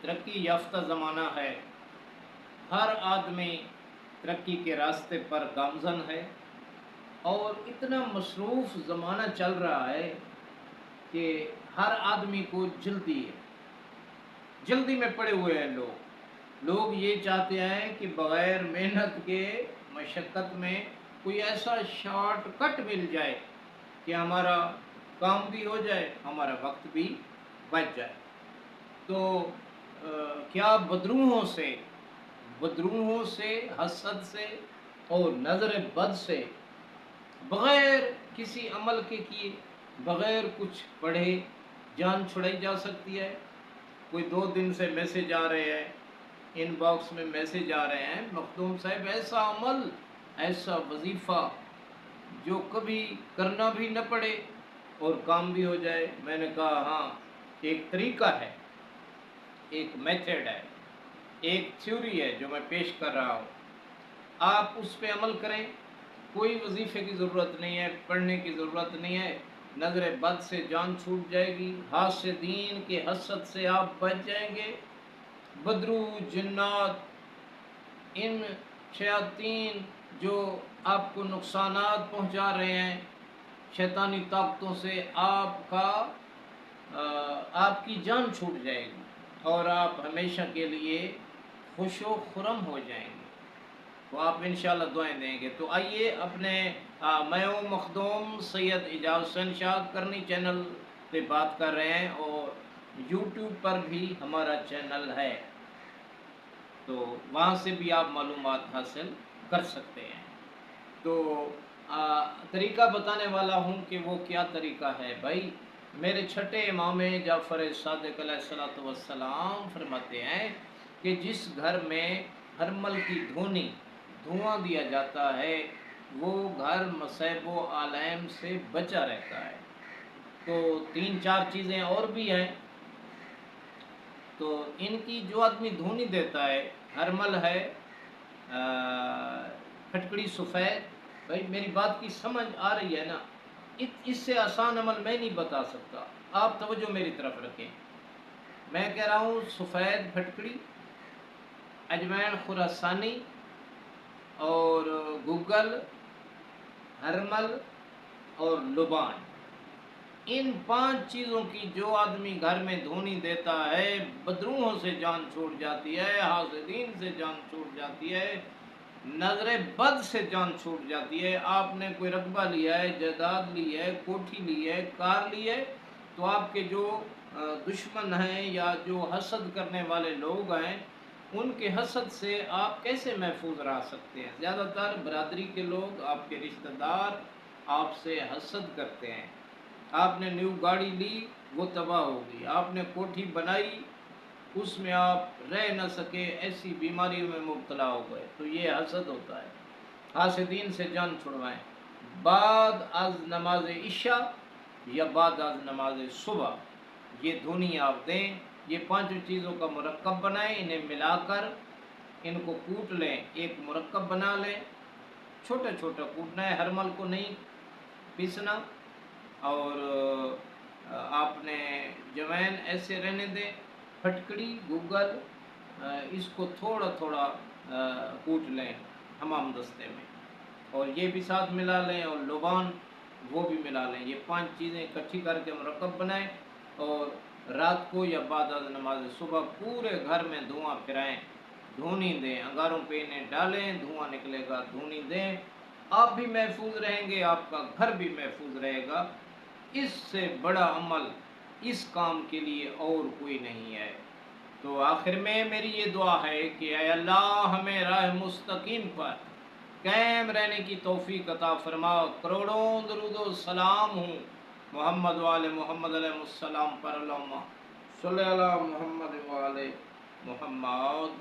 ترقی یافتہ زمانہ ہے، ہر آدمی ترقی کے راستے پر گامزن ہے، اور اتنا مصروف زمانہ چل رہا ہے کہ ہر آدمی کو جلدی ہے، جلدی میں پڑے ہوئے ہیں لوگ یہ چاہتے ہیں کہ بغیر محنت کے، مشقت میں کوئی ایسا شارٹ کٹ مل جائے کہ ہمارا کام بھی ہو جائے، ہمارا وقت بھی بچ جائے۔ تو کیا بدروحوں سے، حسد سے اور نظر بد سے بغیر کسی عمل کے کیے، بغیر کچھ پڑھے جان چھڑائی جا سکتی ہے؟ کوئی 2 دن سے میسج آ رہے ہیں، ان باکس میں میسج آ رہے ہیں، مخدوم صاحب ایسا عمل، ایسا وظیفہ جو کبھی کرنا بھی نہ پڑے اور کام بھی ہو جائے۔ میں نے کہا ہاں، ایک طریقہ ہے، ایک میتھڈ ہے، ایک تھیوری ہے جو میں پیش کر رہا ہوں، آپ اس پہ عمل کریں۔ کوئی وظیفے کی ضرورت نہیں ہے، پڑھنے کی ضرورت نہیں ہے، نظر بد سے جان چھوٹ جائے گی، حاسدین کے حسد سے آپ بچ جائیں گے۔ بدرو، جنات، ان شیاطین جو آپ کو نقصانات پہنچا رہے ہیں، شیطانی طاقتوں سے آپ کی جان چھوٹ جائے گی، اور آپ ہمیشہ کے لیے خوش و خرم ہو جائیں گے۔ تو آپ انشاءاللہ دعائیں دیں گے۔ تو آئیے اپنے میں ہوں مخدوم سید اعجاز حسین شاہ کرنی چینل پہ بات کر رہے ہیں، اور یوٹیوب پر بھی ہمارا چینل ہے، تو وہاں سے بھی آپ معلومات حاصل کر سکتے ہیں۔ تو طریقہ بتانے والا ہوں کہ وہ کیا طریقہ ہے بھائی۔ میرے چھٹے امام جعفر صادق علیہ الصلوۃ والسلام فرماتے ہیں کہ جس گھر میں ہرمل کی دھواں دیا جاتا ہے، وہ گھر مصائب و آلام سے بچا رہتا ہے۔ تو 3-4 چیزیں اور بھی ہیں، تو ان کی جو آدمی دھونی دیتا ہے، ہرمل ہے، پھٹکڑی سفید، بھائی میری بات کی سمجھ آ رہی ہے نا؟ اس سے آسان عمل میں نہیں بتا سکتا، آپ توجہ میری طرف رکھیں۔ میں کہہ رہا ہوں سفید پھٹکڑی، اجوائن خراسانی اور گوگل، ہرمل اور لبان، ان 5 چیزوں کی جو آدمی گھر میں دھونی دیتا ہے، بدروحوں سے جان چھوٹ جاتی ہے، حاسدین سے جان چھوٹ جاتی ہے، نظر بد سے جان چھوٹ جاتی ہے۔ آپ نے کوئی رقبہ لیا ہے، جائیداد لی ہے، کوٹھی لی ہے، کار لی ہے، تو آپ کے جو دشمن ہیں یا جو حسد کرنے والے لوگ ہیں، ان کے حسد سے آپ کیسے محفوظ رہ سکتے ہیں؟ زیادہ تر برادری کے لوگ، آپ کے رشتہ دار آپ سے حسد کرتے ہیں۔ آپ نے نیو گاڑی لی، وہ تباہ ہوگی، آپ نے کوٹھی بنائی، اس میں آپ رہ نہ سکے، ایسی بیماریوں میں مبتلا ہو گئے، تو یہ حسد ہوتا ہے۔ حاسدین سے جان چھڑوائیں، بعد از نماز عشاء یا بعد از نماز صبح یہ دھونی آپ دیں، یہ 5 چیزوں کا مرکب بنائیں، انہیں ملا کر ان کو کوٹ لیں، ایک مرکب بنا لیں، چھوٹا چھوٹا کوٹنا ہے، ہرمل کو نہیں پیسنا، اور آپ نے جوائن ایسے رہنے دیں، پھٹکڑی، گوگل، اس کو تھوڑا تھوڑا کوٹ لیں حمام دستے میں، اور یہ بھی ساتھ ملا لیں، اور لبان وہ بھی ملا لیں۔ یہ 5 چیزیں اکٹھی کر کے مرکب بنائیں، اور رات کو یا بعد از نماز صبح پورے گھر میں دھواں پھرائیں، دھونی دیں، انگاروں پہ انہیں ڈالیں، دھواں نکلے گا، دھونی دیں، آپ بھی محفوظ رہیں گے، آپ کا گھر بھی محفوظ رہے گا۔ اس سے بڑا عمل اس کام کے لیے اور کوئی نہیں ہے۔ تو آخر میں میری یہ دعا ہے کہ اے اللہ ہمیں راہ مستقیم پر قائم رہنے کی توفیق عطا فرما۔ کروڑوں درود و سلام ہوں محمد وآل محمد علیہ السلام پر، اللہم صلی علی محمد وآل محمد۔